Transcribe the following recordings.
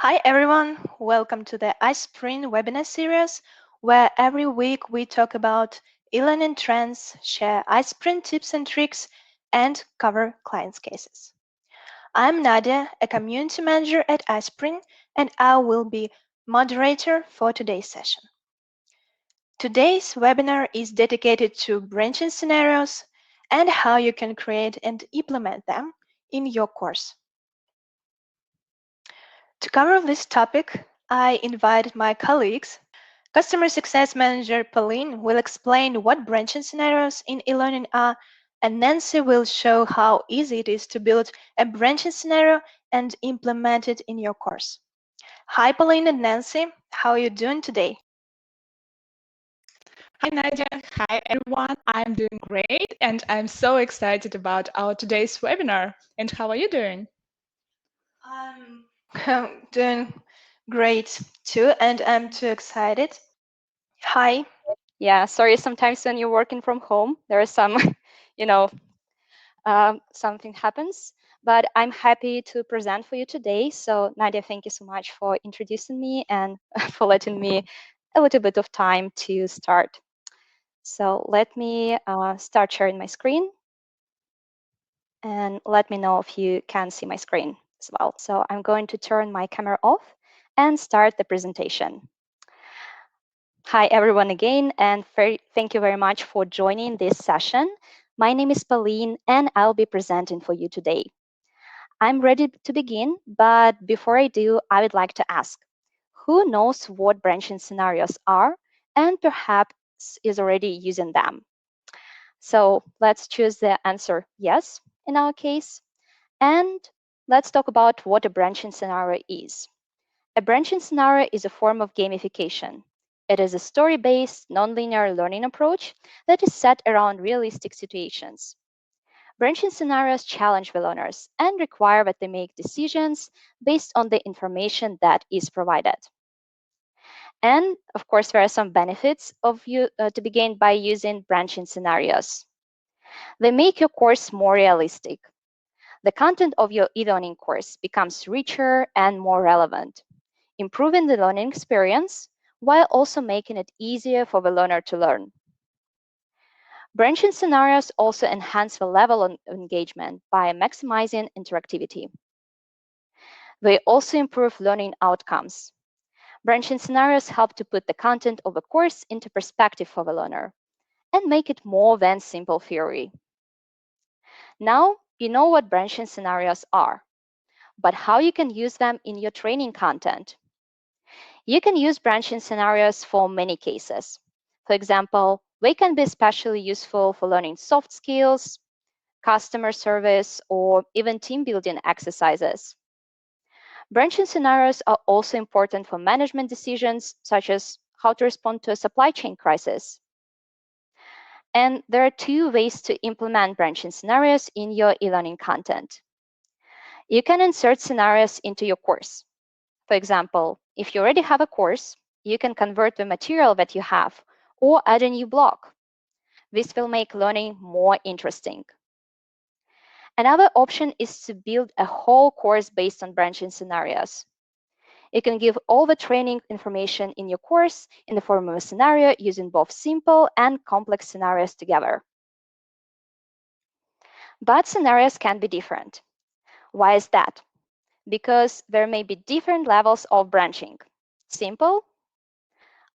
Hi everyone, welcome to the iSpring webinar series, where every week we talk about e-learning trends, share iSpring tips and tricks, and cover clients' cases. I'm Nadia, a community manager at iSpring, and I will be moderator for today's session. Today's webinar is dedicated to branching scenarios and how you can create and implement them in your course. To cover this topic, I invited my colleagues. Customer Success Manager Pauline will explain what branching scenarios in eLearning are, and Nancy will show how easy it is to build a branching scenario and implement it in your course. Hi, Pauline and Nancy. How are you doing today? Hi, Nadia. Hi, everyone. I'm doing great, and I'm so excited about our today's webinar. And how are you doing? I'm doing great too, and I'm too excited. Hi. Yeah, sorry, sometimes when you're working from home, there is some, something happens. But I'm happy to present for you today. So Nadia, thank you so much for introducing me and for letting me a little bit of time to start. So let me start sharing my screen. And let me know if you can see my screen as well. So I'm going to turn my camera off and start the presentation. Hi, everyone again, and thank you very much for joining this session. My name is Pauline, and I'll be presenting for you today. I'm ready to begin, but before I do, I would like to ask, who knows what branching scenarios are and perhaps is already using them? So let's choose the answer yes in our case, and let's talk about what a branching scenario is. A branching scenario is a form of gamification. It is a story-based, nonlinear learning approach that is set around realistic situations. Branching scenarios challenge the learners and require that they make decisions based on the information that is provided. And of course, there are some benefits to be gained by using branching scenarios. They make your course more realistic. The content of your e-learning course becomes richer and more relevant, improving the learning experience while also making it easier for the learner to learn. Branching scenarios also enhance the level of engagement by maximizing interactivity. They also improve learning outcomes. Branching scenarios help to put the content of a course into perspective for the learner and make it more than simple theory. Now, you know what branching scenarios are, but how you can use them in your training content. You can use branching scenarios for many cases. For example, they can be especially useful for learning soft skills, customer service, or even team building exercises. Branching scenarios are also important for management decisions, such as how to respond to a supply chain crisis. And there are two ways to implement branching scenarios in your e-learning content. You can insert scenarios into your course. For example, if you already have a course, you can convert the material that you have or add a new block. This will make learning more interesting. Another option is to build a whole course based on branching scenarios. You can give all the training information in your course in the form of a scenario using both simple and complex scenarios together. But scenarios can be different. Why is that? Because there may be different levels of branching, simple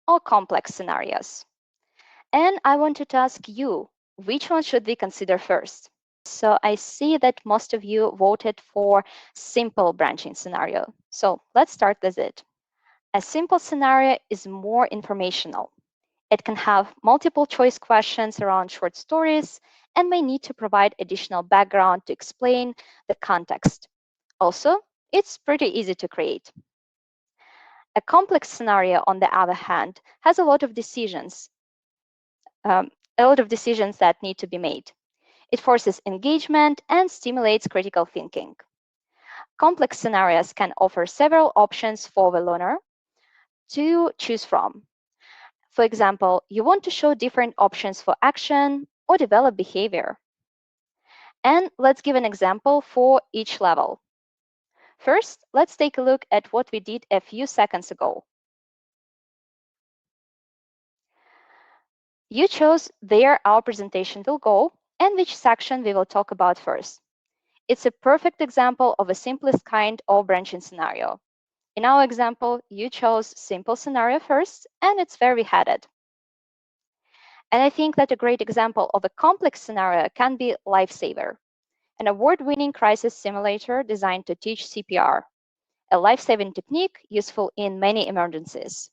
or complex scenarios. And I wanted to ask you, which one should we consider first? So I see that most of you voted for simple branching scenario. So let's start with it. A simple scenario is more informational. It can have multiple choice questions around short stories and may need to provide additional background to explain the context. Also, it's pretty easy to create. A complex scenario, on the other hand, has a lot of decisions that need to be made. It forces engagement and stimulates critical thinking. Complex scenarios can offer several options for the learner to choose from. For example, you want to show different options for action or develop behavior. And let's give an example for each level. First, let's take a look at what we did a few seconds ago. You chose where our presentation will go and which section we will talk about first. It's a perfect example of a simplest kind of branching scenario. In our example, you chose simple scenario first, and it's where we headed. And I think that a great example of a complex scenario can be Lifesaver, an award-winning crisis simulator designed to teach CPR, a life-saving technique useful in many emergencies.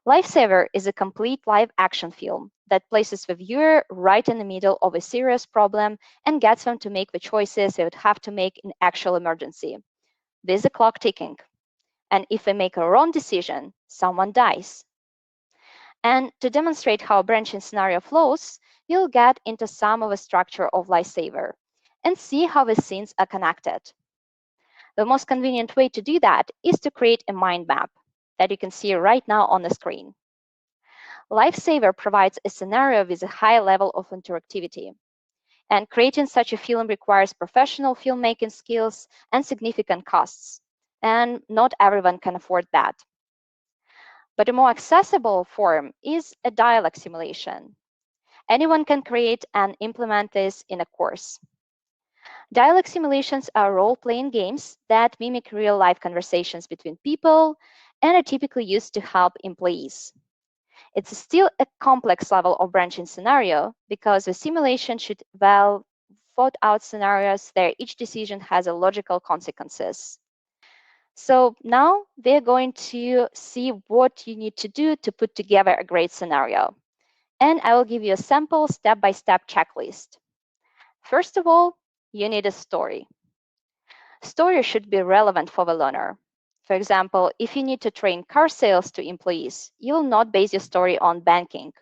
Lifesaver is a complete live action film that places the viewer right in the middle of a serious problem and gets them to make the choices they would have to make in actual emergency, with the clock ticking. And if they make a wrong decision, someone dies. And to demonstrate how a branching scenario flows, we'll get into some of the structure of Lifesaver and see how the scenes are connected. The most convenient way to do that is to create a mind map that you can see right now on the screen. Lifesaver provides a scenario with a high level of interactivity, and creating such a film requires professional filmmaking skills and significant costs, and not everyone can afford that. But a more accessible form is a dialog simulation. Anyone can create and implement this in a course. Dialog simulations are role-playing games that mimic real-life conversations between people and are typically used to help employees. It's still a complex level of branching scenario because the simulation should well thought out scenarios where each decision has a logical consequences. So now we're going to see what you need to do to put together a great scenario. And I will give you a sample step-by-step checklist. First of all, you need a story. Story should be relevant for the learner. For example, if you need to train car sales to employees, you will not base your story on banking.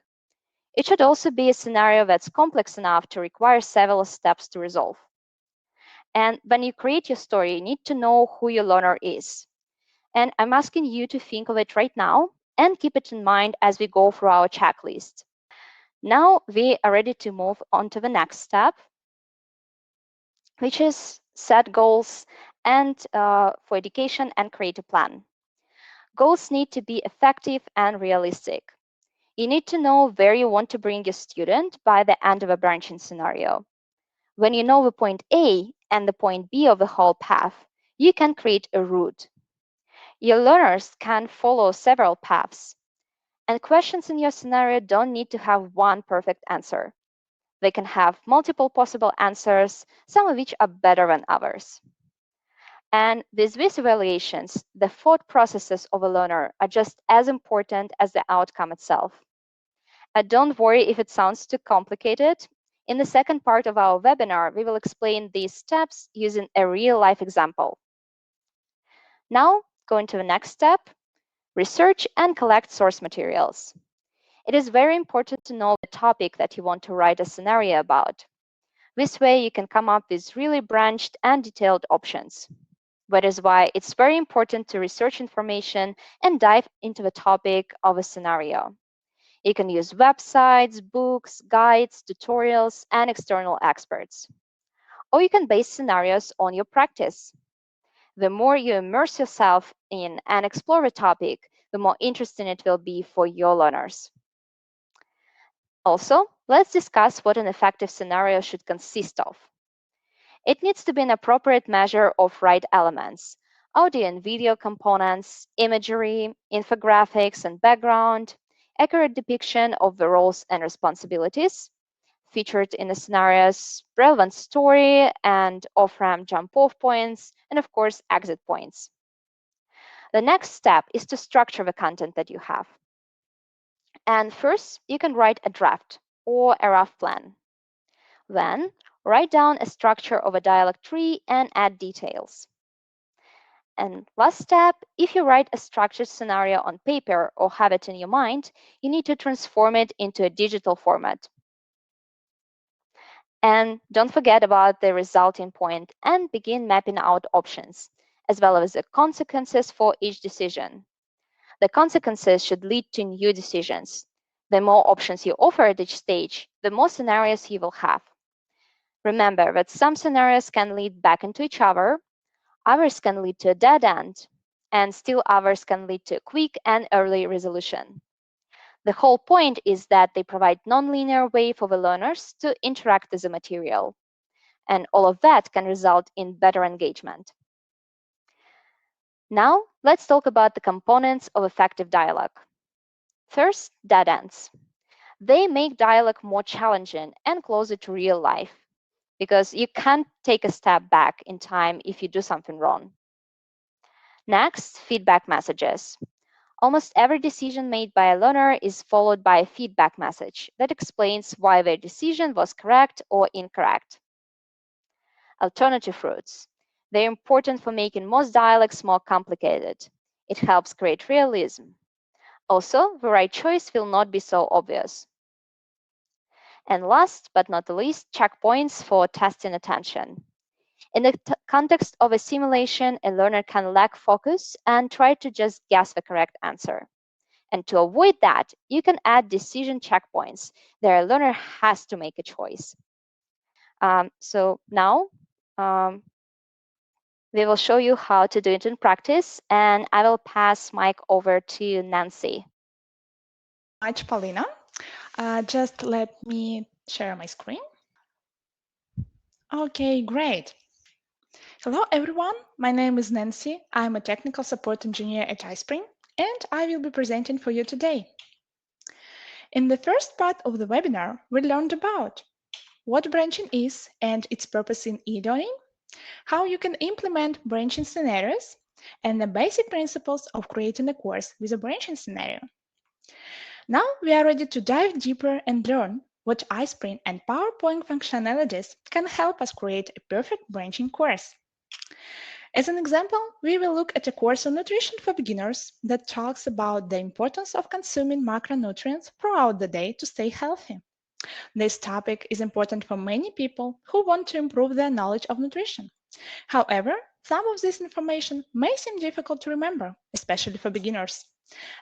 It should also be a scenario that's complex enough to require several steps to resolve. And when you create your story, you need to know who your learner is. And I'm asking you to think of it right now and keep it in mind as we go through our checklist. Now we are ready to move on to the next step, which is set goals and for education and create a plan. Goals need to be effective and realistic. You need to know where you want to bring your student by the end of a branching scenario. When you know the point A and the point B of the whole path, you can create a route. Your learners can follow several paths, and questions in your scenario don't need to have one perfect answer. They can have multiple possible answers, some of which are better than others. And with these evaluations, the thought processes of a learner are just as important as the outcome itself. Don't worry if it sounds too complicated. In the second part of our webinar, we will explain these steps using a real-life example. Now, going to the next step, research and collect source materials. It is very important to know the topic that you want to write a scenario about. This way, you can come up with really branched and detailed options. That is why it's very important to research information and dive into the topic of a scenario. You can use websites, books, guides, tutorials, and external experts. Or you can base scenarios on your practice. The more you immerse yourself in and explore a topic, the more interesting it will be for your learners. Also, let's discuss what an effective scenario should consist of. It needs to be an appropriate measure of right elements: audio and video components, imagery, infographics and background, accurate depiction of the roles and responsibilities featured in the scenarios, relevant story and off-ramp jump-off points, and of course, exit points. The next step is to structure the content that you have. And first, you can write a draft or a rough plan. Then, write down a structure of a dialog tree and add details. And last step, if you write a structured scenario on paper or have it in your mind, you need to transform it into a digital format. And don't forget about the resulting point and begin mapping out options, as well as the consequences for each decision. The consequences should lead to new decisions. The more options you offer at each stage, the more scenarios you will have. Remember that some scenarios can lead back into each other, Others can lead to a dead end, and still others can lead to a quick and early resolution. The whole point is that they provide nonlinear way for the learners to interact with the material, and all of that can result in better engagement. Now, let's talk about the components of effective dialogue. First, dead ends. They make dialogue more challenging and closer to real life, because you can't take a step back in time if you do something wrong. Next, feedback messages. Almost every decision made by a learner is followed by a feedback message that explains why their decision was correct or incorrect. Alternative routes. They're important for making most dialogues more complicated. It helps create realism. Also, the right choice will not be so obvious. And last but not the least, checkpoints for testing attention. In the context of a simulation, a learner can lack focus and try to just guess the correct answer. And to avoid that, you can add decision checkpoints. There, a learner has to make a choice. So now we will show you how to do it in practice, and I will pass mic over to Nancy. Much, Paulina. Just let me share my screen. Okay, great. Hello, everyone. My name is Nancy. I'm a technical support engineer at iSpring, and I will be presenting for you today. In the first part of the webinar, we learned about what branching is and its purpose in e-learning, how you can implement branching scenarios, and the basic principles of creating a course with a branching scenario. Now we are ready to dive deeper and learn what iSpring and PowerPoint functionalities can help us create a perfect branching course. As an example, we will look at a course on nutrition for beginners that talks about the importance of consuming macronutrients throughout the day to stay healthy. This topic is important for many people who want to improve their knowledge of nutrition. However, some of this information may seem difficult to remember, especially for beginners.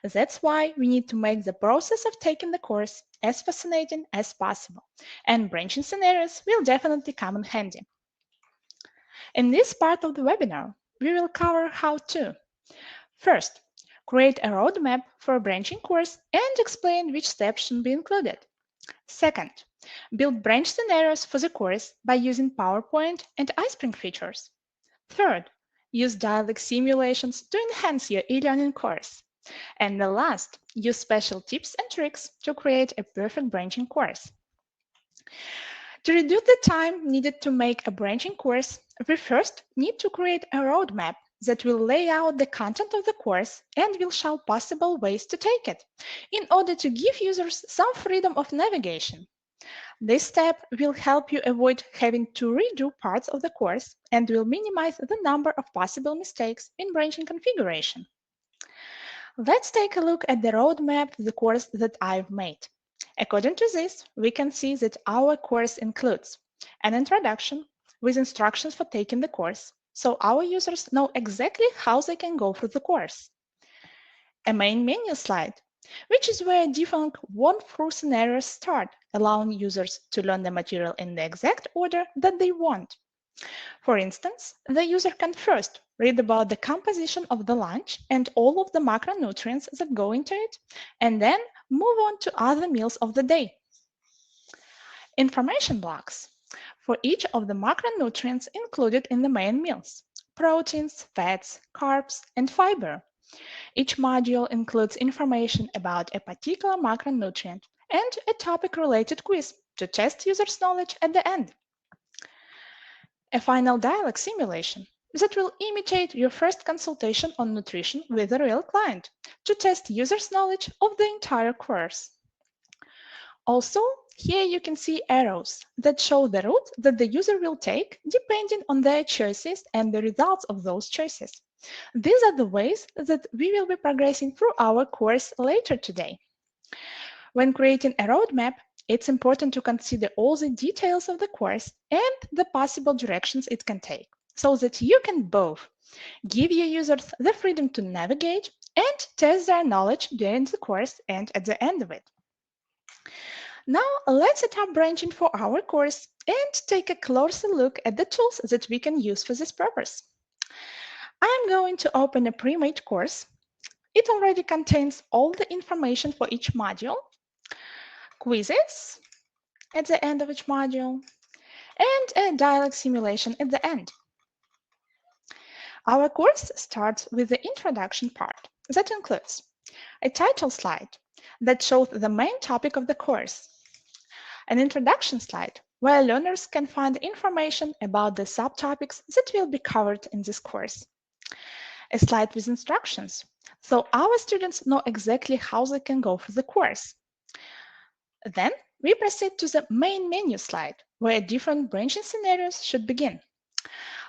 That's why we need to make the process of taking the course as fascinating as possible, and branching scenarios will definitely come in handy. In this part of the webinar, we will cover how to first, create a roadmap for a branching course and explain which steps should be included. Second, build branch scenarios for the course by using PowerPoint and iSpring features. Third, use dialog simulations to enhance your e-learning course. And the last, use special tips and tricks to create a perfect branching course. To reduce the time needed to make a branching course, we first need to create a roadmap that will lay out the content of the course and will show possible ways to take it, in order to give users some freedom of navigation. This step will help you avoid having to redo parts of the course and will minimize the number of possible mistakes in branching configuration. Let's take a look at the roadmap of the course that I've made. According to this, we can see that our course includes an introduction with instructions for taking the course, so our users know exactly how they can go through the course. A main menu slide, which is where different walkthrough scenarios start, allowing users to learn the material in the exact order that they want. For instance, the user can first read about the composition of the lunch and all of the macronutrients that go into it, and then move on to other meals of the day. Information blocks for each of the macronutrients included in the main meals: proteins, fats, carbs, and fiber. Each module includes information about a particular macronutrient and a topic-related quiz to test users' knowledge at the end. A final dialog simulation that will imitate your first consultation on nutrition with a real client to test users' knowledge of the entire course. Also, here you can see arrows that show the route that the user will take depending on their choices and the results of those choices. These are the ways that we will be progressing through our course later today. When creating a roadmap, it's important to consider all the details of the course and the possible directions it can take, so that you can both give your users the freedom to navigate and test their knowledge during the course and at the end of it. Now, let's set up branching for our course and take a closer look at the tools that we can use for this purpose. I'm going to open a pre-made course. It already contains all the information for each module, quizzes at the end of each module, and a dialog simulation at the end. Our course starts with the introduction part. That includes a title slide that shows the main topic of the course, an introduction slide where learners can find information about the subtopics that will be covered in this course, a slide with instructions so our students know exactly how they can go through the course. Then we proceed to the main menu slide where different branching scenarios should begin.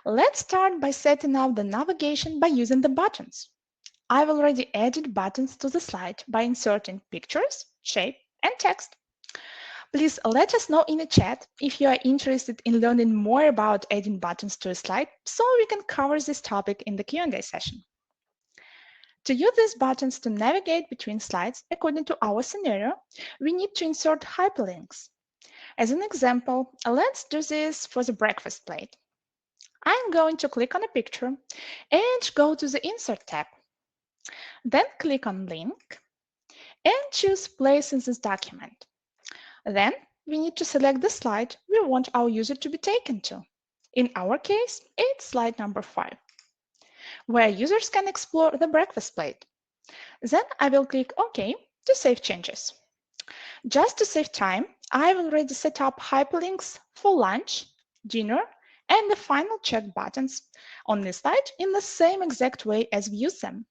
Let's start by setting up the navigation by using the buttons. I've already added buttons to the slide by inserting pictures, shape, and text. Please let us know in the chat if you are interested in learning more about adding buttons to a slide so we can cover this topic in the Q&A session. To use these buttons to navigate between slides according to our scenario, we need to insert hyperlinks. As an example, let's do this for the breakfast plate. I'm going to click on a picture and go to the Insert tab. Then click on Link and choose Place in this document. Then we need to select the slide we want our user to be taken to. In our case, it's slide number 5, where users can explore the breakfast plate. Then I will click OK to save changes. Just to save time, I've already set up hyperlinks for lunch, dinner, and the final check buttons on this slide in the same exact way as we use them.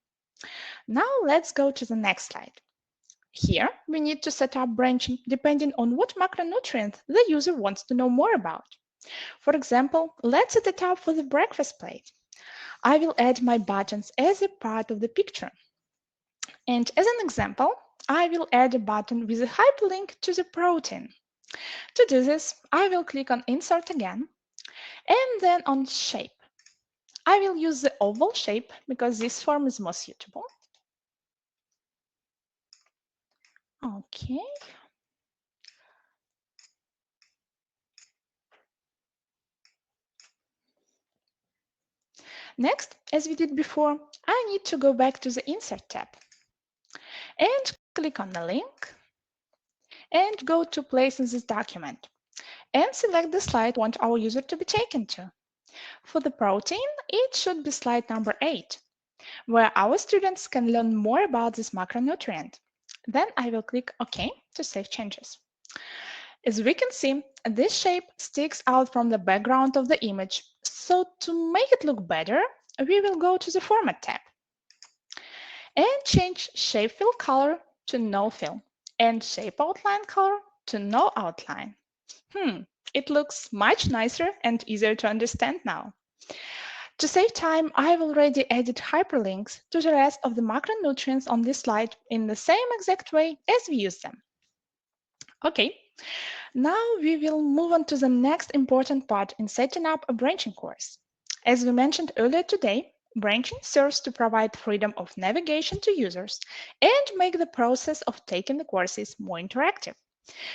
Now let's go to the next slide. Here, we need to set up branching depending on what macronutrient the user wants to know more about. For example, let's set it up for the breakfast plate. I will add my buttons as a part of the picture. And as an example, I will add a button with a hyperlink to the protein. To do this, I will click on Insert again, and then on Shape. I will use the oval shape because this form is more suitable. Okay. Next, as we did before, I need to go back to the Insert tab and click on the link and go to Place in this document and select the slide we want our user to be taken to. For the protein, it should be slide number 8, where our students can learn more about this macronutrient. Then I will click OK to save changes. As we can see, this shape sticks out from the background of the image. So to make it look better, we will go to the Format tab and change Shape Fill Color to No Fill and Shape Outline Color to No Outline. It looks much nicer and easier to understand now. To save time, I've already added hyperlinks to the rest of the macronutrients on this slide in the same exact way as we use them. Okay, now we will move on to the next important part in setting up a branching course. As we mentioned earlier today, branching serves to provide freedom of navigation to users and make the process of taking the courses more interactive.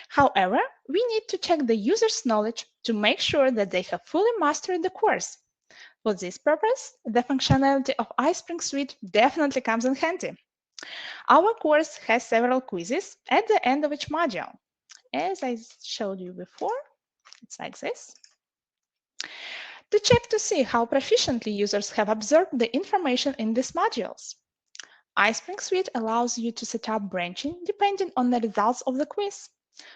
However, we need to check the user's knowledge to make sure that they have fully mastered the course. For this purpose, the functionality of iSpring Suite definitely comes in handy. Our course has several quizzes at the end of each module. As I showed you before, it's like this. To check to see how proficiently users have absorbed the information in these modules, iSpring Suite allows you to set up branching depending on the results of the quiz.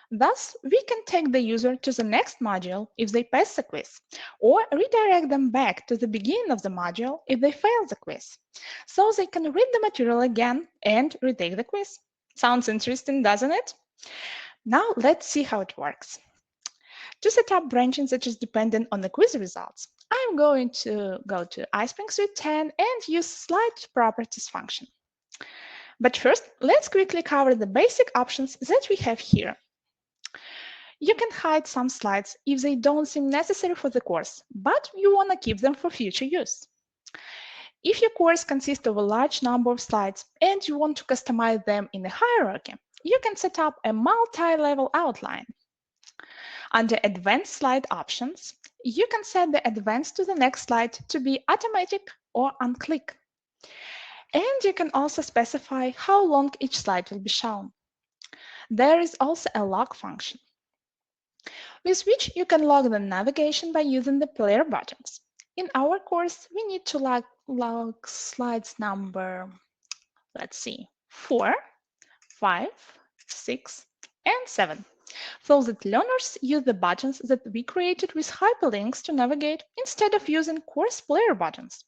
Thus, we can take the user to the next module if they pass the quiz, or redirect them back to the beginning of the module if they fail the quiz, so they can read the material again and retake the quiz. Sounds interesting, doesn't it? Now let's see how it works. To set up branching that is dependent on the quiz results, I'm going to go to iSpring Suite 10 and use Slide Properties function. But first, let's quickly cover the basic options that we have here. You can hide some slides if they don't seem necessary for the course, but you want to keep them for future use. If your course consists of a large number of slides and you want to customize them in a hierarchy, you can set up a multi-level outline. Under Advanced Slide Options, you can set the advance to the next slide to be automatic or unclick. And you can also specify how long each slide will be shown. There is also a log function, with which you can log the navigation by using the player buttons. In our course, we need to log slides number, let's see, 4, 5, 6, and 7, so that learners use the buttons that we created with hyperlinks to navigate instead of using course player buttons.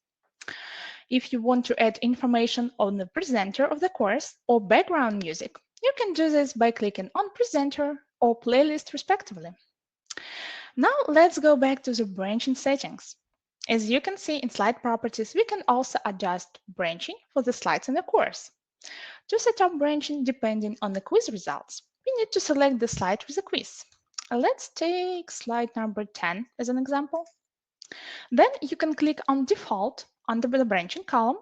If you want to add information on the presenter of the course or background music, you can do this by clicking on presenter or playlist respectively. Now let's go back to the branching settings. As you can see in slide properties, we can also adjust branching for the slides in the course. To set up branching depending on the quiz results, we need to select the slide with a quiz. Let's take slide number 10 as an example. Then you can click on Default under the branching column,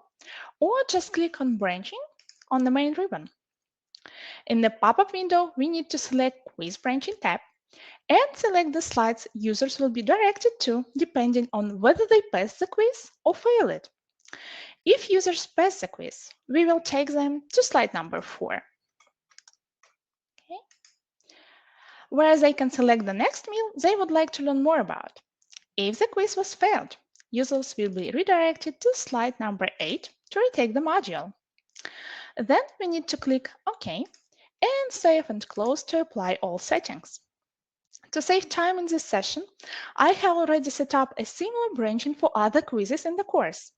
or just click on Branching on the main ribbon. In the pop-up window, we need to select Quiz Branching tab and select the slides users will be directed to depending on whether they pass the quiz or fail it. If users pass the quiz, we will take them to slide number 4. Okay. Whereas they can select the next meal they would like to learn more about. If the quiz was failed, users will be redirected to slide number 8 to retake the module. Then we need to click OK and save and close to apply all settings. To save time in this session, I have already set up a similar branching for other quizzes in the course.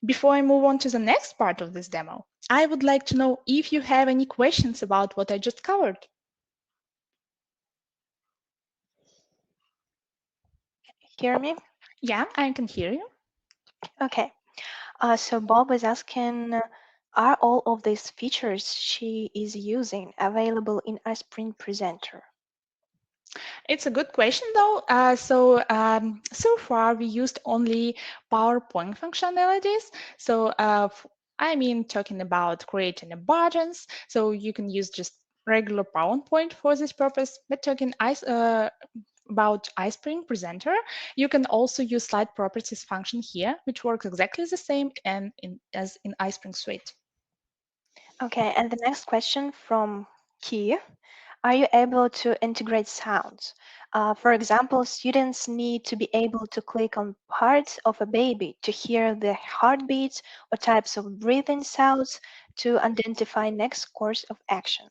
Before I move on to the next part of this demo, I would like to know if you have any questions about what I just covered. Hear me? Yeah, I can hear you. Okay. So Bob is asking, are all of these features she is using available in iSpring Presenter? It's a good question, though. So far we used only PowerPoint functionalities. I mean, talking about creating the buttons, so you can use just regular PowerPoint for this purpose. But about iSpring Presenter, you can also use slide properties function here, which works exactly the same as in iSpring Suite. Okay, and the next question from Key. Are you able to integrate sounds? For example, students need to be able to click on parts of a baby to hear the heartbeats or types of breathing sounds to identify next course of action.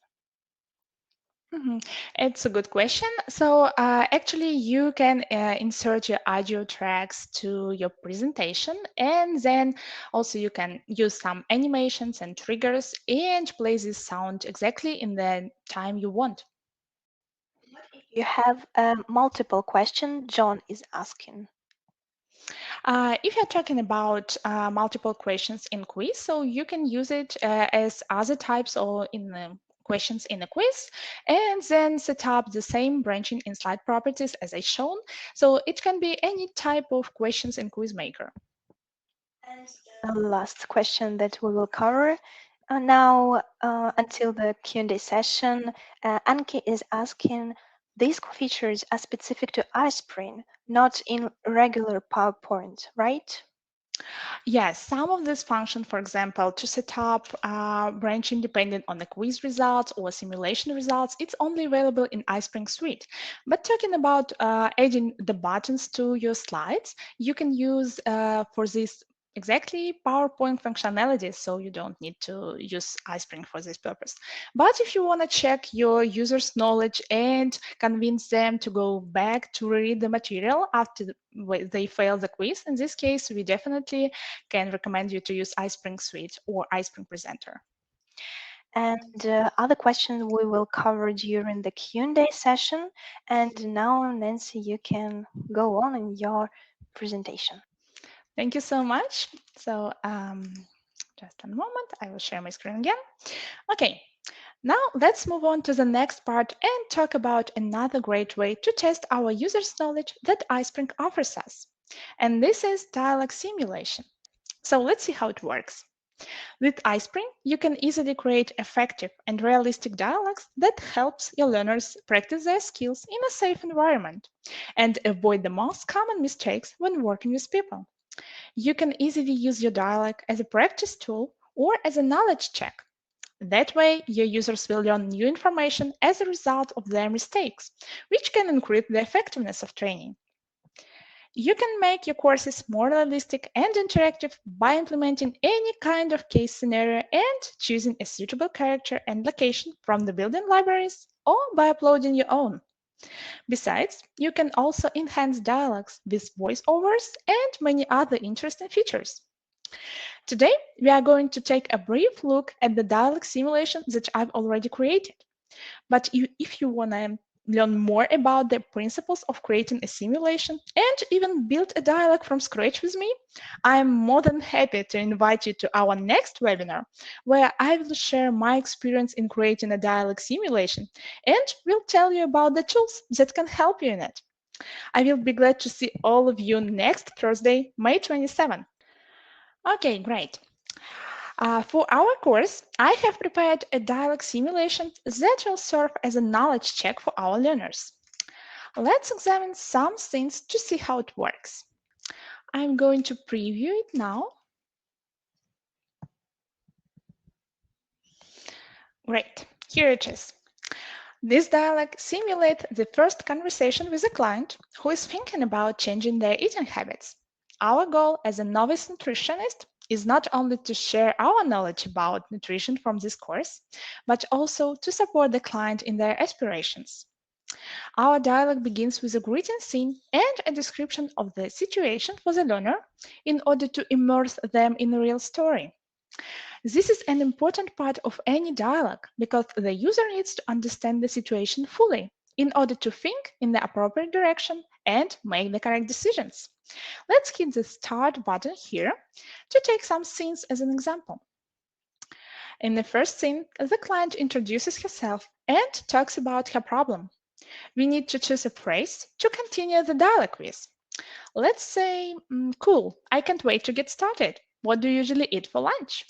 Mhm. It's a good question. Actually, you can insert your audio tracks to your presentation, and then also you can use some animations and triggers and play this sound exactly in the time you want. You have a multiple question John is asking. If you're talking about multiple questions in quiz, so you can use it as other types or in the questions in a quiz, and then set up the same branching in slide properties as I shown. So it can be any type of questions in QuizMaker. And the last question that we will cover now until the Q&A session, Anki is asking, these features are specific to iSpring, not in regular PowerPoint, right? Yes, some of this function, for example, to set up branching dependent on the quiz results or simulation results, it's only available in iSpring Suite. But talking about adding the buttons to your slides, you can use for this exactly PowerPoint functionalities, so you don't need to use iSpring for this purpose. But if you want to check your users' knowledge and convince them to go back to read the material after they fail the quiz, in this case, we definitely can recommend you to use iSpring Suite or iSpring Presenter. And other questions we will cover during the Q&A session. And now, Nancy, you can go on in your presentation. Thank you so much. Just a moment, I will share my screen again. Okay, now let's move on to the next part and talk about another great way to test our users' knowledge that iSpring offers us. And this is Dialog Simulation. So let's see how it works. With iSpring, you can easily create effective and realistic dialogues that helps your learners practice their skills in a safe environment and avoid the most common mistakes when working with people. You can easily use your dialog as a practice tool or as a knowledge check. That way, your users will learn new information as a result of their mistakes, which can increase the effectiveness of training. You can make your courses more realistic and interactive by implementing any kind of case scenario and choosing a suitable character and location from the built-in libraries or by uploading your own. Besides, you can also enhance dialogues with voiceovers and many other interesting features. Today, we are going to take a brief look at the dialog simulation that I've already created. But if you want to learn more about the principles of creating a simulation and even build a dialog from scratch with me, I am more than happy to invite you to our next webinar, where I will share my experience in creating a dialog simulation and will tell you about the tools that can help you in it. I will be glad to see all of you next Thursday, May 27. Okay, great. For our course, I have prepared a dialog simulation that will serve as a knowledge check for our learners. Let's examine some things to see how it works. I'm going to preview it now. Great, here it is. This dialog simulates the first conversation with a client who is thinking about changing their eating habits. Our goal as a novice nutritionist is not only to share our knowledge about nutrition from this course, but also to support the client in their aspirations. Our dialogue begins with a greeting scene and a description of the situation for the learner in order to immerse them in a real story. This is an important part of any dialogue because the user needs to understand the situation fully in order to think in the appropriate direction and make the correct decisions. Let's hit the Start button here to take some scenes as an example. In the first scene, the client introduces herself and talks about her problem. We need to choose a phrase to continue the dialogue with. Let's say, cool, I can't wait to get started. What do you usually eat for lunch?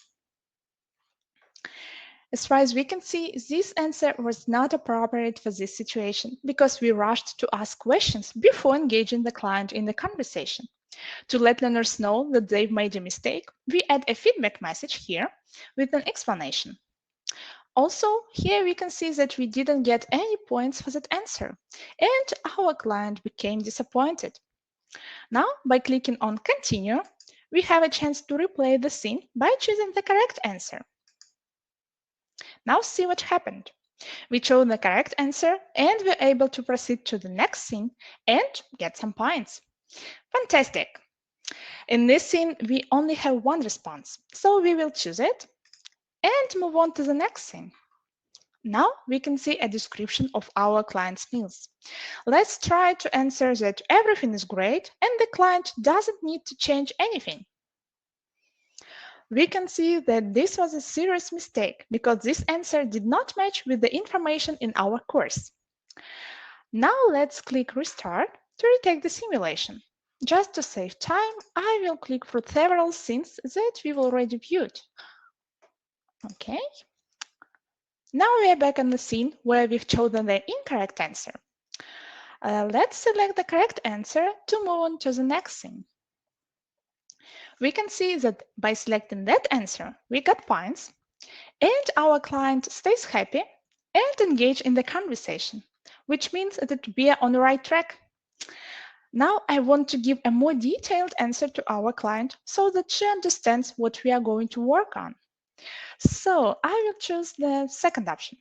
As far as we can see, this answer was not appropriate for this situation because we rushed to ask questions before engaging the client in the conversation. To let learners know that they've made a mistake, we add a feedback message here with an explanation. Also, here we can see that we didn't get any points for that answer, and our client became disappointed. Now, by clicking on Continue, we have a chance to replay the scene by choosing the correct answer. Now see what happened. We chose the correct answer and we're able to proceed to the next scene and get some points. Fantastic! In this scene, we only have one response, so we will choose it and move on to the next scene. Now we can see a description of our client's meals. Let's try to answer that everything is great and the client doesn't need to change anything. We can see that this was a serious mistake because this answer did not match with the information in our course. Now let's click Restart to retake the simulation. Just to save time, I will click through several scenes that we've already viewed. Okay. Now we are back on the scene where we've chosen the incorrect answer. Let's select the correct answer to move on to the next scene. We can see that by selecting that answer, we got points, and our client stays happy and engaged in the conversation, which means that we are on the right track. Now I want to give a more detailed answer to our client so that she understands what we are going to work on. So I will choose the second option.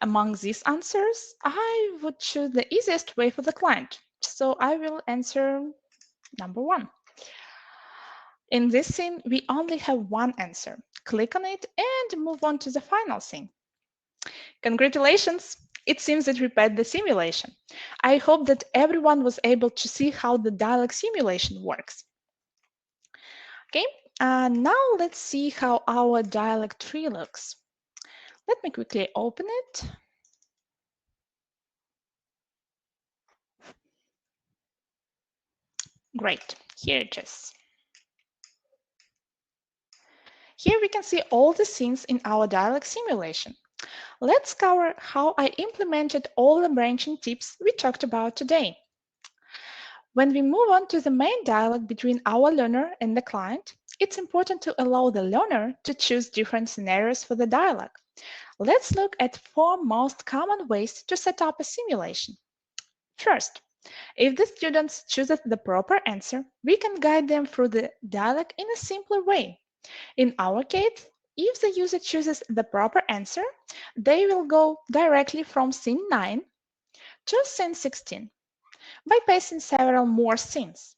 Among these answers, I would choose the easiest way for the client. So I will answer number 1. In this scene, we only have one answer. Click on it and move on to the final scene. Congratulations! It seems that we passed the simulation. I hope that everyone was able to see how the dialog simulation works. Okay, now let's see how our dialog tree looks. Let me quickly open it. Great, here it is. Here we can see all the scenes in our dialog simulation. Let's cover how I implemented all the branching tips we talked about today. When we move on to the main dialogue between our learner and the client, it's important to allow the learner to choose different scenarios for the dialogue. Let's look at 4 most common ways to set up a simulation. First, if the student chooses the proper answer, we can guide them through the dialogue in a simpler way. In our case, if the user chooses the proper answer, they will go directly from scene 9 to scene 16 by passing several more scenes.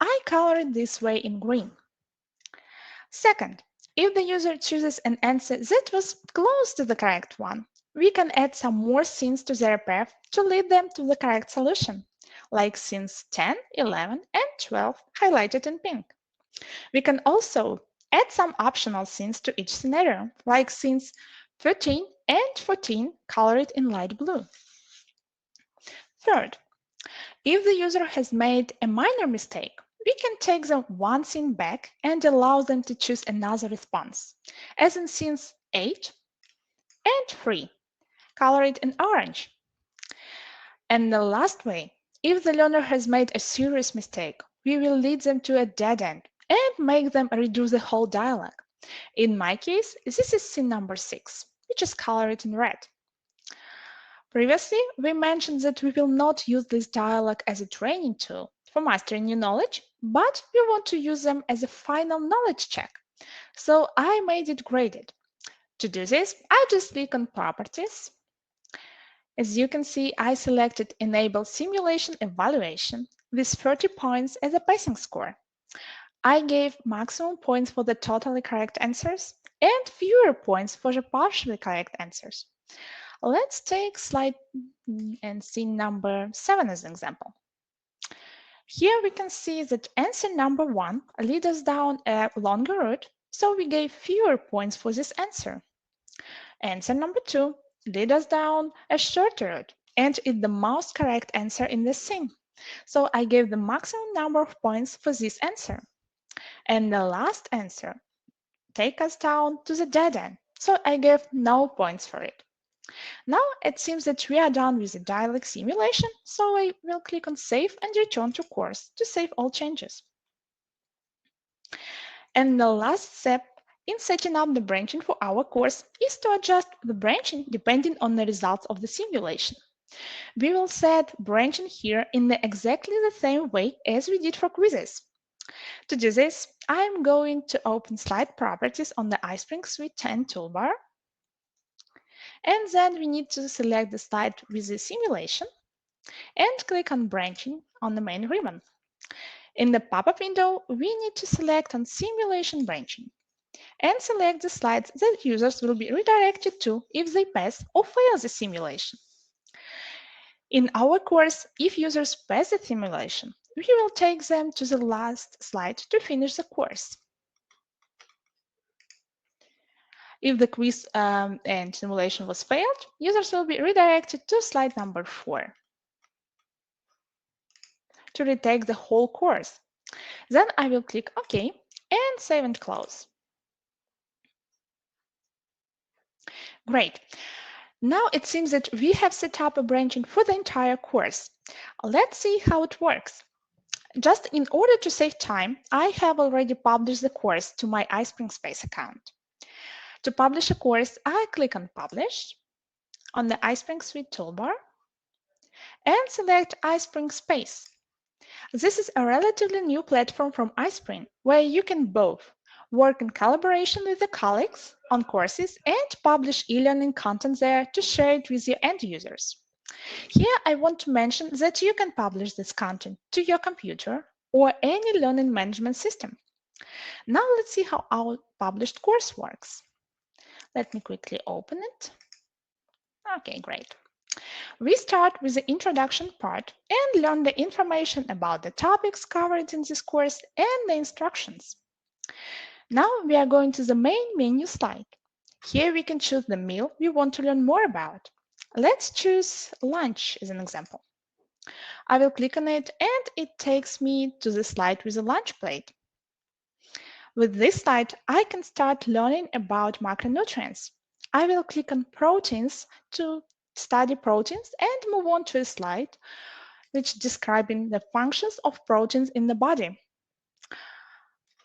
I color it this way in green. Second, if the user chooses an answer that was close to the correct one, we can add some more scenes to their path to lead them to the correct solution, like scenes 10, 11, and 12 highlighted in pink. We can also add some optional scenes to each scenario, like scenes 13 and 14 colored in light blue. Third, if the user has made a minor mistake, we can take them one scene back and allow them to choose another response, as in scenes 8 and 3, colored in orange. And the last way, if the learner has made a serious mistake, we will lead them to a dead end and make them redo the whole dialogue. In my case, this is scene number 6, which is colored in red. Previously, we mentioned that we will not use this dialogue as a training tool for mastering new knowledge, but we want to use them as a final knowledge check. So I made it graded. To do this, I just click on Properties. As you can see, I selected Enable Simulation Evaluation with 30 points as a passing score. I gave maximum points for the totally correct answers and fewer points for the partially correct answers. Let's take slide and scene number 7 as an example. Here we can see that answer number 1 leads us down a longer route, so we gave fewer points for this answer. Answer number 2 leads us down a shorter route and is the most correct answer in this scene. So I gave the maximum number of points for this answer. And the last answer takes us down to the dead end, so I gave no points for it. Now it seems that we are done with the dialog simulation, so I will click on Save and return to course to save all changes. And the last step in setting up the branching for our course is to adjust the branching depending on the results of the simulation. We will set branching here in exactly the same way as we did for quizzes. To do this, I'm going to open Slide Properties on the iSpring Suite 10 toolbar. And then we need to select the slide with the simulation and click on Branching on the main ribbon. In the pop-up window, we need to select on Simulation Branching and select the slides that users will be redirected to if they pass or fail the simulation. In our course, if users pass the simulation, we will take them to the last slide to finish the course. If the quiz and simulation was failed, users will be redirected to slide number 4 to retake the whole course. Then I will click OK and save and close. Great. Now it seems that we have set up a branching for the entire course. Let's see how it works. Just in order to save time, I have already published the course to my iSpring Space account. To publish a course, I click on Publish on the iSpring Suite toolbar and select iSpring Space. This is a relatively new platform from iSpring where you can both work in collaboration with the colleagues on courses and publish e-learning content there to share it with your end users. Here I want to mention that you can publish this content to your computer or any learning management system. Now let's see how our published course works. Let me quickly open it. Okay, great. We start with the introduction part and learn the information about the topics covered in this course and the instructions. Now we are going to the main menu slide. Here we can choose the meal we want to learn more about. Let's choose lunch as an example. I will click on it and it takes me to the slide with the lunch plate. With this slide, I can start learning about macronutrients. I will click on proteins to study proteins and move on to a slide which describing the functions of proteins in the body.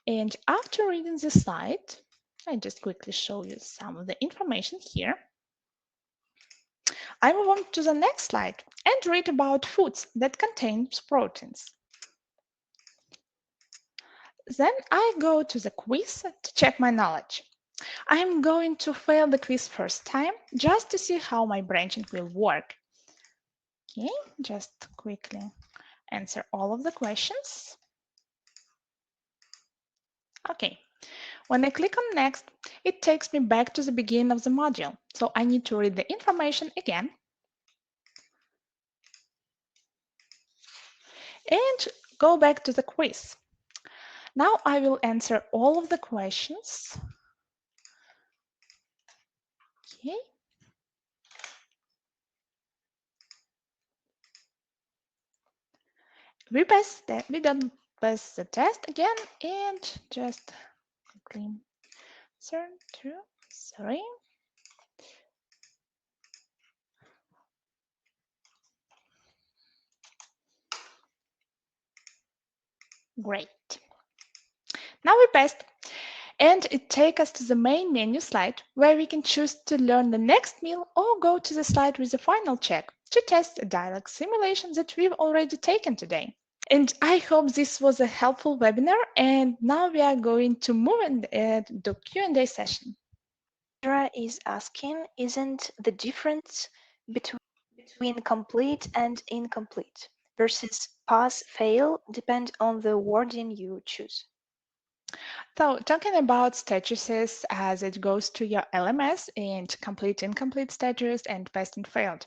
And after reading this slide, I just quickly show you some of the information here. I move on to the next slide and read about foods that contain proteins. Then I go to the quiz to check my knowledge. I'm going to fail the quiz first time just to see how my branching will work. Okay, just quickly answer all of the questions. Okay, when I click on next, it takes me back to the beginning of the module. So I need to read the information again and go back to the quiz. Now I will answer all of the questions. Okay. We don't pass the test again and just quickly turn to, sorry. Great. Now we passed and it takes us to the main menu slide where we can choose to learn the next meal or go to the slide with the final check to test a dialog simulation that we've already taken today. And I hope this was a helpful webinar, and now we are going to move into the Q&A session. Sarah is asking, isn't the difference between complete and incomplete versus pass fail depend on the wording you choose? So talking about statuses as it goes to your LMS and complete incomplete status and passed and failed.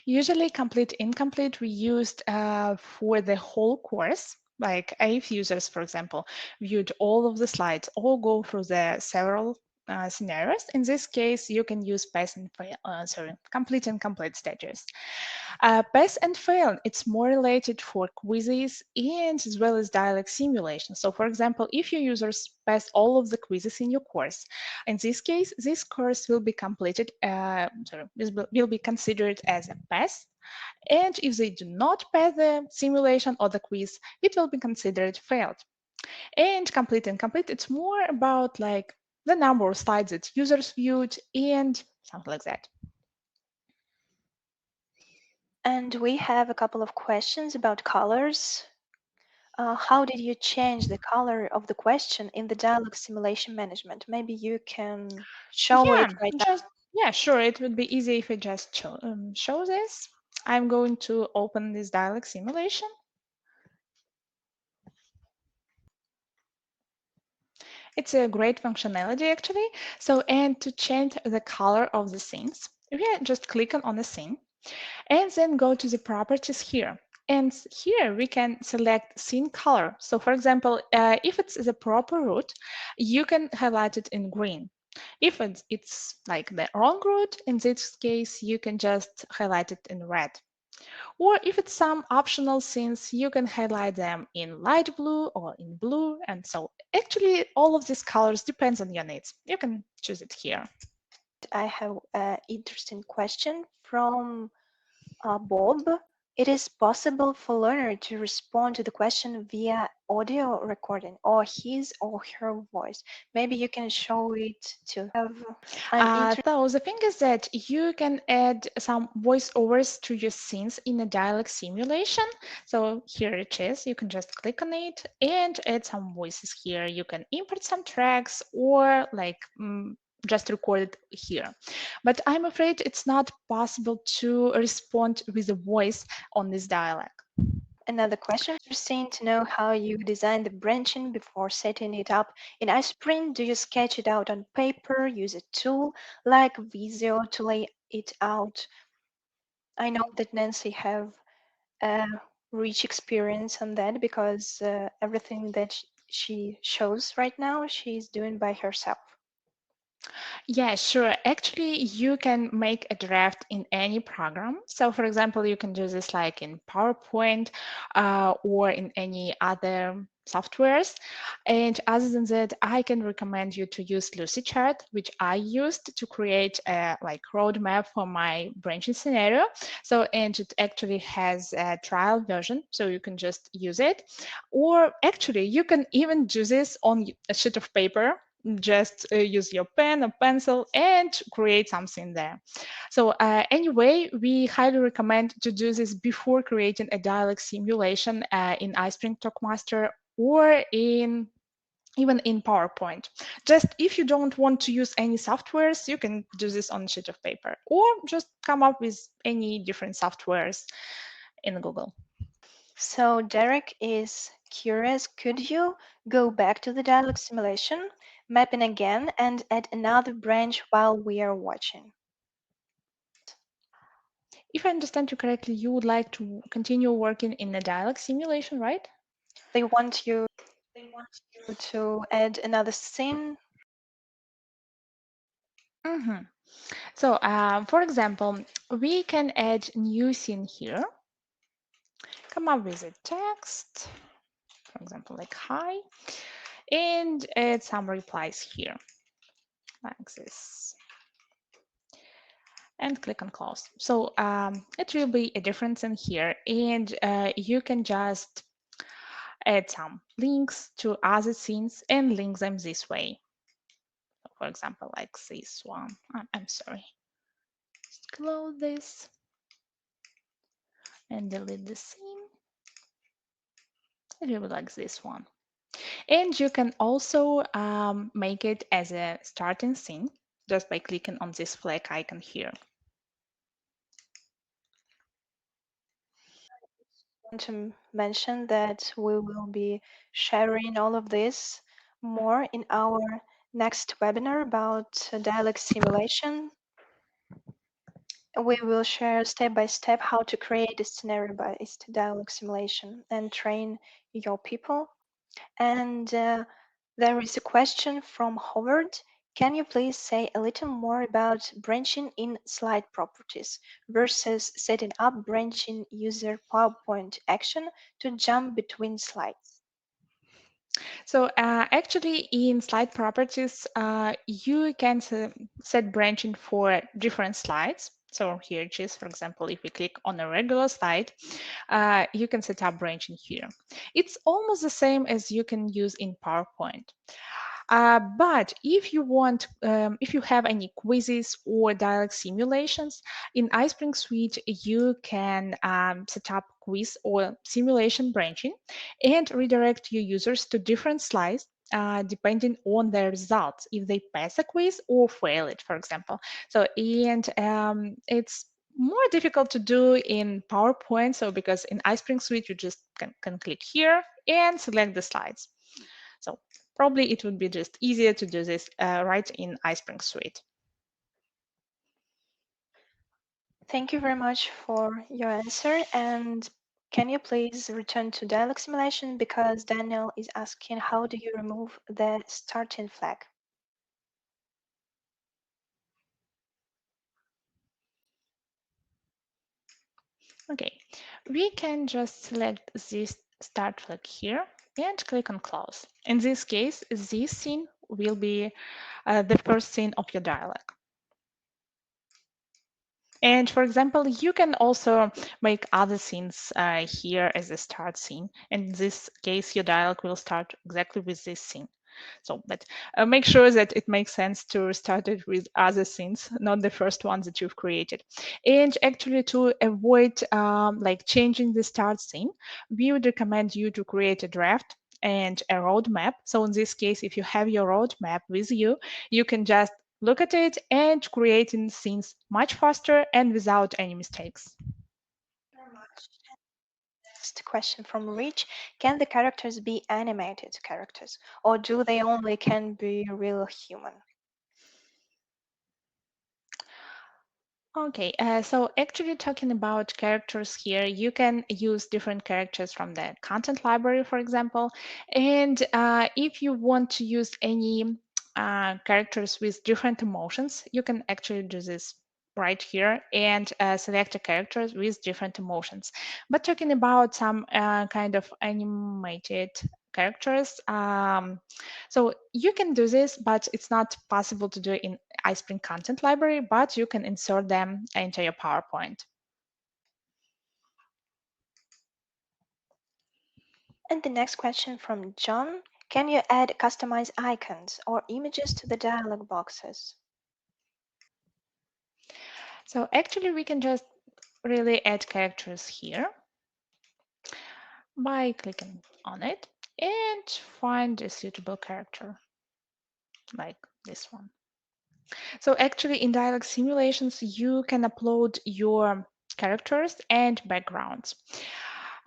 Usually complete incomplete we used for the whole course. Like if users, for example, viewed all of the slides or go through the several scenarios. In this case, you can use pass and fail, complete and complete status. Pass and fail, it's more related for quizzes and as well as dialog simulation. So for example, if your users pass all of the quizzes in your course, in this case, this course will be completed, will be considered as a pass. And if they do not pass the simulation or the quiz, it will be considered failed. And complete and complete, it's more about like the number of slides that users viewed and something like that. And we have a couple of questions about colors. How did you change the color of the question in the dialog simulation management? Maybe you can show Yeah, it right now. just yeah, sure. It would be easy if I just show this. I'm going to open this dialog simulation. It's a great functionality actually. So, and to change the color of the scenes, we are just clicking on the scene and then go to the properties here. And here we can select scene color. So for example, if it's the proper route, you can highlight it in green. If it's like the wrong route, in this case, you can just highlight it in red. Or if it's some optional scenes, you can highlight them in light blue or in blue. And so actually all of these colors depends on your needs. You can choose it here. I have an interesting question from Bob. It is possible for learner to respond to the question via audio recording or his or her voice. Maybe you can show it to have. I'm interested. So the thing is that you can add some voiceovers to your scenes in a dialog simulation. So here it is. You can just click on it and add some voices here. You can import some tracks or like just record it here. But I'm afraid it's not possible to respond with a voice on this dialog. Another question. Interesting to know how you design the branching before setting it up in iSpring. Do you sketch it out on paper, use a tool like Visio to lay it out? I know that Nancy have a rich experience on that because everything that she shows right now, she's doing by herself. Yeah, sure. Actually, you can make a draft in any program. So, for example, you can do this like in PowerPoint or in any other softwares. And other than that, I can recommend you to use Lucidchart, which I used to create a like roadmap for my branching scenario. So, and it actually has a trial version, so you can just use it. Or actually, you can even do this on a sheet of paper. Just use your pen or pencil and create something there. So anyway, we highly recommend to do this before creating a dialog simulation in iSpring Talkmaster or in even in PowerPoint. Just if you don't want to use any softwares, you can do this on a sheet of paper or just come up with any different softwares in Google. So Derek is curious, could you go back to the dialog simulation, mapping again, and add another branch while we are watching? If I understand you correctly, you would like to continue working in a dialog simulation, right? They want you to add another scene. Mhm. So, for example, we can add new scene here, come up with a text, for example, like hi, and add some replies here, like this, and click on close. So it will be a difference in here, and you can just add some links to other scenes and link them this way. For example, like this one. I'm sorry. Just close this and delete the scene. It will be like this one. And you can also make it as a starting scene just by clicking on this flag icon here. I want to mention that we will be sharing all of this more in our next webinar about dialog simulation. We will share step by step how to create a scenario-based dialog simulation and train your people. And there is a question from Howard. Can you please say a little more about branching in slide properties versus setting up branching user PowerPoint action to jump between slides? So actually in slide properties, you can set branching for different slides. So here it is, for example, if we click on a regular slide, you can set up branching here. It's almost the same as you can use in PowerPoint. But if you want, if you have any quizzes or dialog simulations, in iSpring Suite, you can set up quiz or simulation branching and redirect your users to different slides depending on their results, if they pass a quiz or fail it, for example. So, and it's more difficult to do in PowerPoint. So, because in iSpring Suite, you just can click here and select the slides. So probably it would be just easier to do this right in iSpring Suite. Thank you very much for your answer. And can you please return to dialog simulation because Daniel is asking how do you remove the starting flag? Okay, we can just select this start flag here and click on close. In this case, this scene will be the first scene of your dialog. And for example, you can also make other scenes here as a start scene. In this case, your dialog will start exactly with this scene. So, but make sure that it makes sense to start it with other scenes, not the first ones that you've created. And actually, to avoid like changing the start scene, we would recommend you to create a draft and a roadmap. So in this case, if you have your roadmap with you, you can just look at it and creating scenes much faster and without any mistakes. Very much. Next question from Rich. Can the characters be animated characters or do they only can be real human? Okay, so actually talking about characters here, you can use different characters from the content library, for example. And if you want to use any characters with different emotions, you can actually do this right here and select a character with different emotions. But talking about some kind of animated characters. So you can do this, but it's not possible to do it in iSpring content library, but you can insert them into your PowerPoint. And the next question from John. Can you add customized icons or images to the dialog boxes? So actually, we can just really add characters here by clicking on it and find a suitable character like this one. So actually in dialog simulations, you can upload your characters and backgrounds.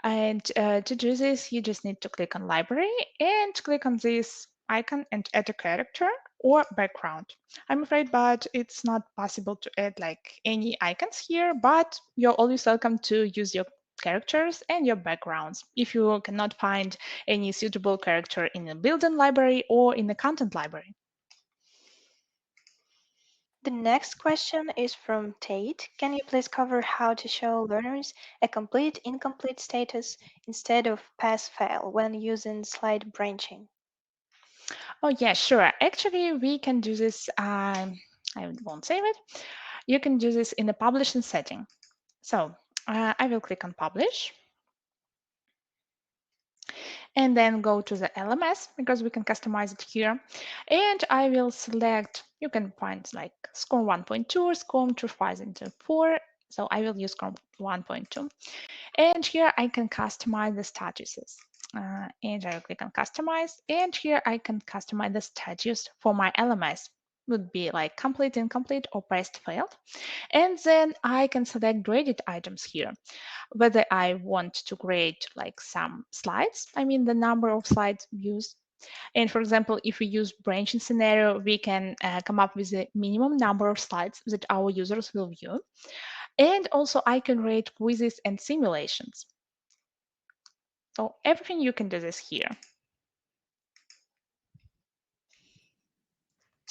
And to do this, you just need to click on library and click on this icon and add a character or background. I'm afraid, but it's not possible to add like any icons here, but you're always welcome to use your characters and your backgrounds if you cannot find any suitable character in the built-in library or in the content library. The next question is from Tate. Can you please cover how to show learners a complete incomplete status instead of pass fail when using slide branching? Oh, yeah, sure. Actually, we can do this. I won't save it. You can do this in the publishing setting. So I will click on publish and then go to the LMS because we can customize it here. And I will select, you can find like SCORM 1.2 or SCORM 2004. So I will use SCORM 1.2. And here I can customize the statuses. And I will click on customize. And here I can customize the status for my LMS. Would be like complete, incomplete, or passed, failed. And then I can select graded items here, whether I want to create like some slides, I mean the number of slides used. And for example, if we use branching scenario, we can come up with a minimum number of slides that our users will view. And also I can create quizzes and simulations. So everything you can do this here.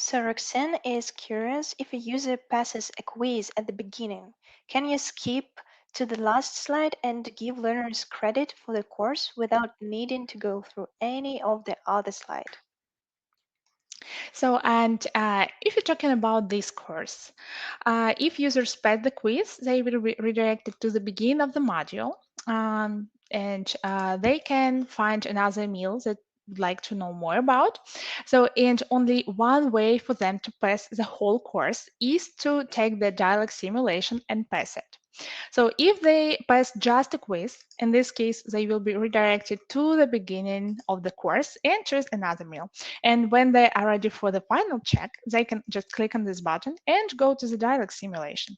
So Roxanne is curious if a user passes a quiz at the beginning, can you skip to the last slide and give learners credit for the course without needing to go through any of the other slides? So, and if you're talking about this course, if users pass the quiz, they will be redirected to the beginning of the module, and they can find another meal that would like to know more about. So, and only one way for them to pass the whole course is to take the dialog simulation and pass it. So if they pass just a quiz, in this case, they will be redirected to the beginning of the course and choose another meal. And when they are ready for the final check, they can just click on this button and go to the dialog simulation.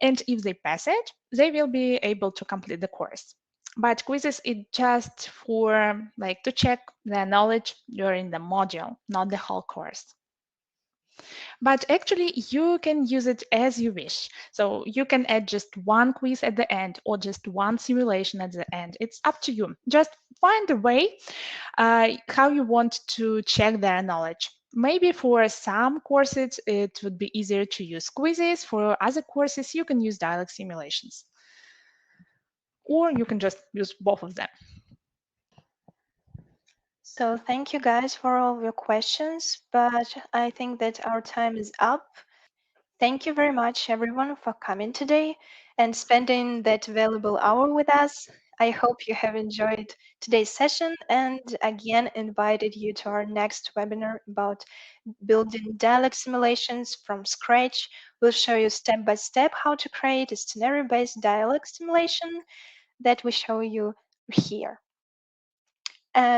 And if they pass it, they will be able to complete the course. But quizzes is just for like to check their knowledge during the module, not the whole course. But actually, you can use it as you wish. So you can add just one quiz at the end or just one simulation at the end. It's up to you. Just find a way how you want to check their knowledge. Maybe for some courses, it would be easier to use quizzes. For other courses, you can use dialog simulations. Or you can just use both of them. So thank you guys for all your questions, but I think that our time is up. Thank you very much, everyone, for coming today and spending that valuable hour with us. I hope you have enjoyed today's session and again invited you to our next webinar about building dialog simulations from scratch. We'll show you step by step how to create a scenario-based dialog simulation that we show you here.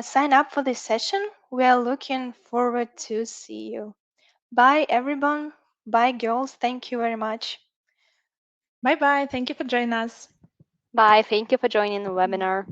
Sign up for this session. We are looking forward to see you. Bye, everyone. Bye, girls. Thank you very much. Bye bye. Thank you for joining us. Bye. Thank you for joining the webinar.